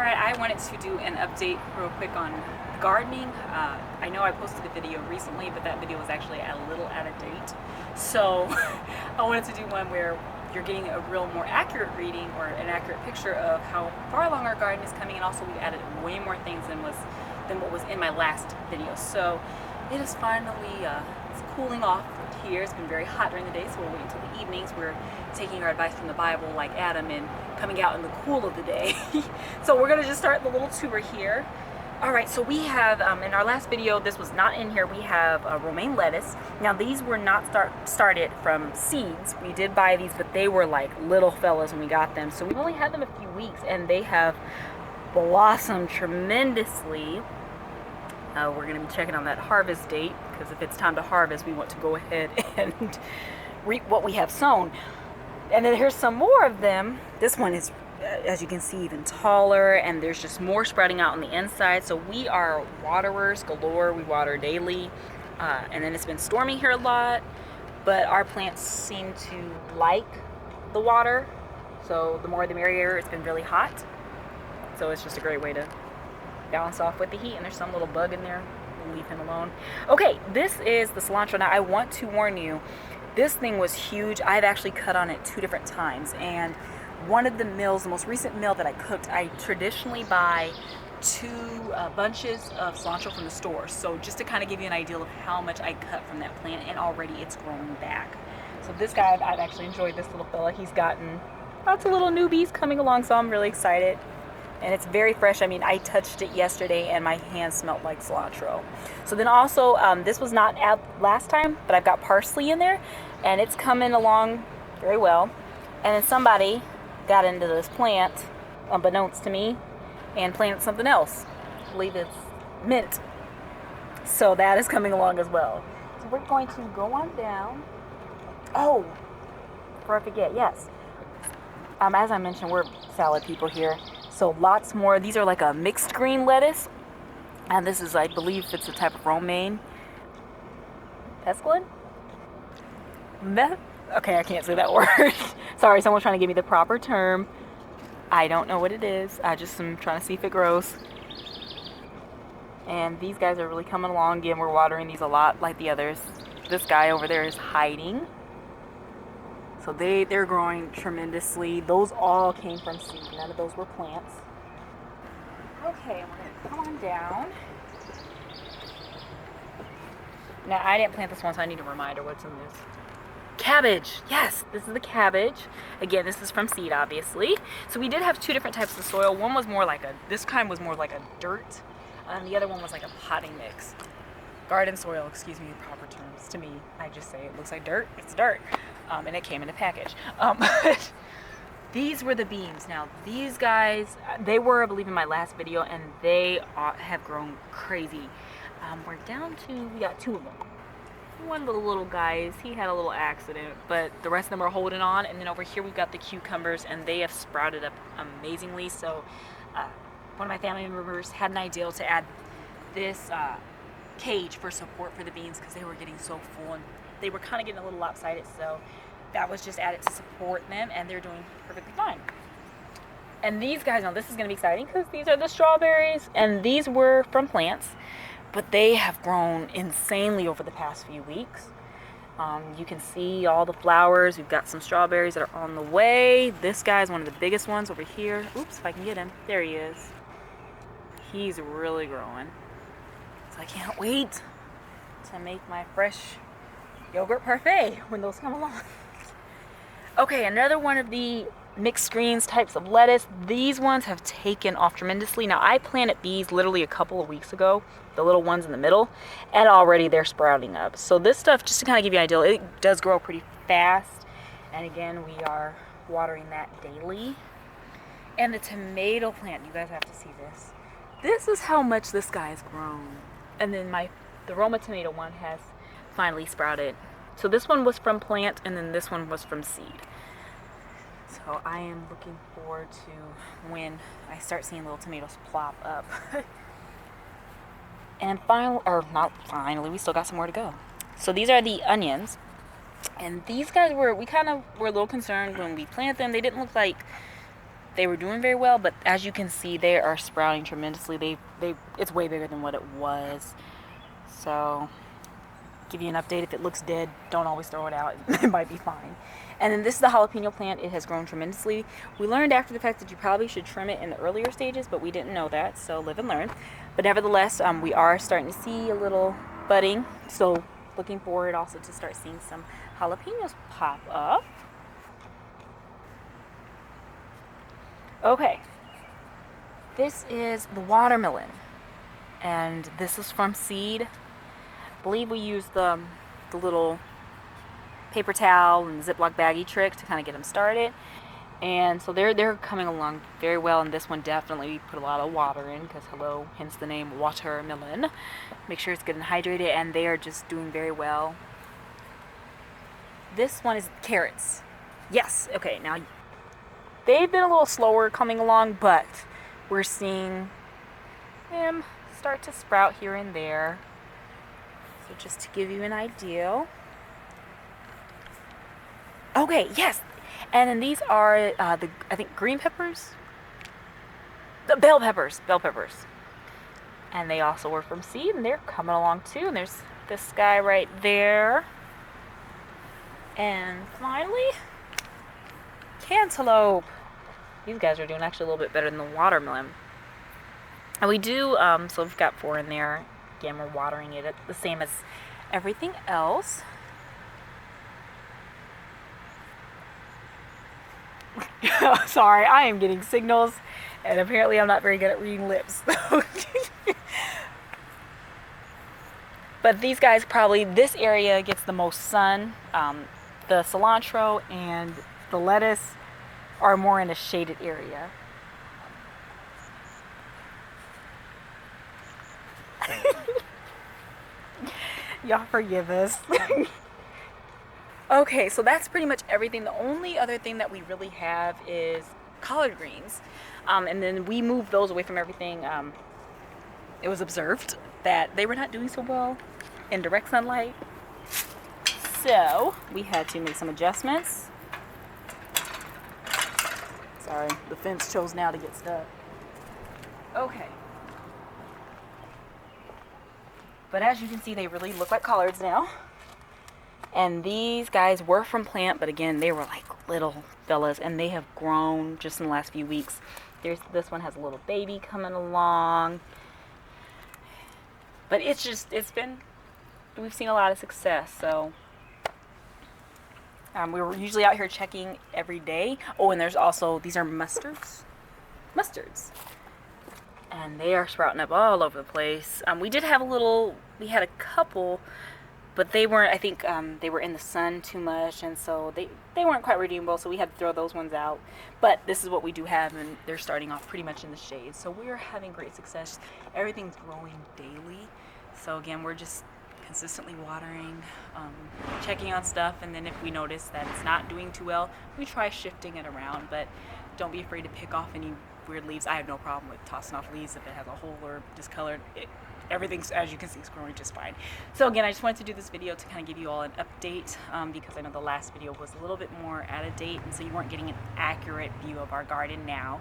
Alright, I wanted to do an update real quick on gardening. I know I posted a video recently, but that video was actually a little out of date. So I wanted to do one where you're getting a real more accurate reading or an accurate picture of how far along our garden is coming, and also we added way more things than what was in my last video. So it is finally it's cooling off here. It's been very hot during the day, so we'll wait until the evenings. We're taking our advice from the Bible like Adam and coming out in the cool of the day. So we're gonna just start the little tour here. Alright, so we have, in our last video, this was not in here, we have romaine lettuce. Now these were not started from seeds. We did buy these, but they were like little fellas when we got them. So we've only had them a few weeks and they have blossomed tremendously. We're going to be checking on that harvest date, because if it's time to harvest, we want to go ahead and reap what we have sown. And then here's some more of them. This one is, as you can see, even taller, and there's just more sprouting out on the inside. So we are waterers galore. We water daily, and then it's been storming here a lot, but our plants seem to like the water, so the more the merrier. It's been really hot, so it's just a great way to balance off with the heat. And there's some little bug in there. We'll leave him alone. Okay, this is the cilantro. Now I want to warn you, this thing was huge. I've actually cut on it 2 different times, and one of the meals, the most recent meal that I cooked, I traditionally buy 2 bunches of cilantro from the store. So just to kind of give you an idea of how much I cut from that plant, and already it's growing back. So this guy, I've actually enjoyed this little fella. He's gotten lots of little newbies coming along, so I'm really excited. And it's very fresh. I mean, I touched it yesterday and my hands smelled like cilantro. So then also, this was not out last time, but I've got parsley in there and it's coming along very well. And then somebody got into this plant, unbeknownst to me, and planted something else. I believe it's mint. So that is coming along as well. So we're going to go on down. Oh, before I forget, yes. As I mentioned, we're salad people here. So lots more. These are like a mixed green lettuce. And this is, I believe it's a type of romaine. Mesclun? Okay, I can't say that word. Sorry, someone's trying to give me the proper term. I don't know what it is. I just am trying to see if it grows. And these guys are really coming along. Again, we're watering these a lot like the others. This guy over there is hiding. So they're growing tremendously. Those all came from seed. None of those were plants. Okay, I'm going to come on down. Now, I didn't plant this one, so I need a reminder what's in this. Cabbage. Yes, this is the cabbage. Again, this is from seed, obviously. So we did have 2 different types of soil. One was more like this kind was more like a dirt. And the other one was like a potting mix. Garden soil, excuse me, proper terms. To me, I just say it looks like dirt. It's dirt. And it came in a package. These were the beans. Now, these guys, they were, I believe, in my last video, and they have grown crazy. We're down to, we got 2 of them. One little guy, he had a little accident, but the rest of them are holding on. And then over here, we've got the cucumbers, and they have sprouted up amazingly. So one of my family members had an idea to add this cage for support for the beans, because they were getting so full and they were kind of getting a little lopsided, so that was just added to support them, and they're doing perfectly fine. And these guys, now this is going to be exciting, because these are the strawberries, and these were from plants, but they have grown insanely over the past few weeks. You can see all the flowers. We've got some strawberries that are on the way. This guy's one of the biggest ones over here. Oops, if I can get him. There he is. He's really growing. So I can't wait to make my fresh yogurt parfait when those come along. Okay, another one of the mixed greens types of lettuce. These ones have taken off tremendously. Now, I planted these literally a couple of weeks ago, the little ones in the middle, and already they're sprouting up. So this stuff, just to kind of give you an idea, it does grow pretty fast. And again, we are watering that daily. And the tomato plant, you guys have to see this. This is how much this guy has grown. And then the Roma tomato one has finally sprouted. So this one was from plant, and then this one was from seed. So I am looking forward to when I start seeing little tomatoes plop up. And finally, we still got some more to go. So these are the onions. And these guys we kind of were a little concerned when we planted them. They didn't look like they were doing very well, but as you can see, they are sprouting tremendously. It's way bigger than what it was. So, give you an update. If it looks dead, don't always throw it out. It might be fine. And then this is the jalapeno plant. It has grown tremendously. We learned after the fact that you probably should trim it in the earlier stages, but we didn't know that, so live and learn. But nevertheless, we are starting to see a little budding, so looking forward also to start seeing some jalapenos pop up. Okay, this is the watermelon, and this is from seed. I believe we used the little paper towel and Ziploc baggie trick to kind of get them started, and so they're coming along very well. And this one definitely put a lot of water in, because hello, hence the name watermelon. Make sure it's good and hydrated, and they are just doing very well. This one is carrots. Yes, okay, now they've been a little slower coming along, but we're seeing them start to sprout here and there. So just to give you an idea. Okay, yes. And then these are I think green peppers? The bell peppers. And they also were from seed, and they're coming along too. And there's this guy right there. And finally, cantaloupe. These guys are doing actually a little bit better than the watermelon. And we do, so we've got 4 in there. Again, we're watering it the same as everything else. Sorry, I am getting signals, and apparently I'm not very good at reading lips. But these guys probably, this area gets the most sun. The cilantro and the lettuce are more in a shaded area. Y'all forgive us. Okay, so that's pretty much everything. The only other thing that we really have is collard greens. And then we moved those away from everything. It was observed that they were not doing so well in direct sunlight. So we had to make some adjustments. Sorry, the fence chose now to get stuck. Okay. But as you can see, they really look like collards now. And these guys were from plant, but again, they were like little fellas, and they have grown just in the last few weeks. This one has a little baby coming along. But we've seen a lot of success, so. We were usually out here checking every day. Oh, and there's also, these are mustards. And they are sprouting up all over the place. We had a couple, but they weren't, I think they were in the sun too much, and so they weren't quite redeemable, so we had to throw those ones out. But this is what we do have, and they're starting off pretty much in the shade. So we're having great success. Everything's growing daily. So again, we're just consistently watering, checking on stuff, and then if we notice that it's not doing too well, we try shifting it around. But don't be afraid to pick off any weird leaves. I have no problem with tossing off leaves if it has a hole or discolored. Everything's, as you can see, is growing just fine. So again, I just wanted to do this video to kind of give you all an update, because I know the last video was a little bit more out of date, and so you weren't getting an accurate view of our garden now.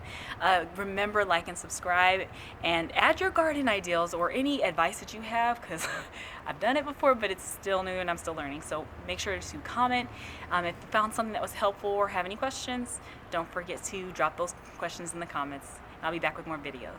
Remember, like and subscribe, and add your garden ideals or any advice that you have, because I've done it before, but it's still new and I'm still learning. So make sure to comment. If you found something that was helpful or have any questions, don't forget to drop those questions in the comments. I'll be back with more videos.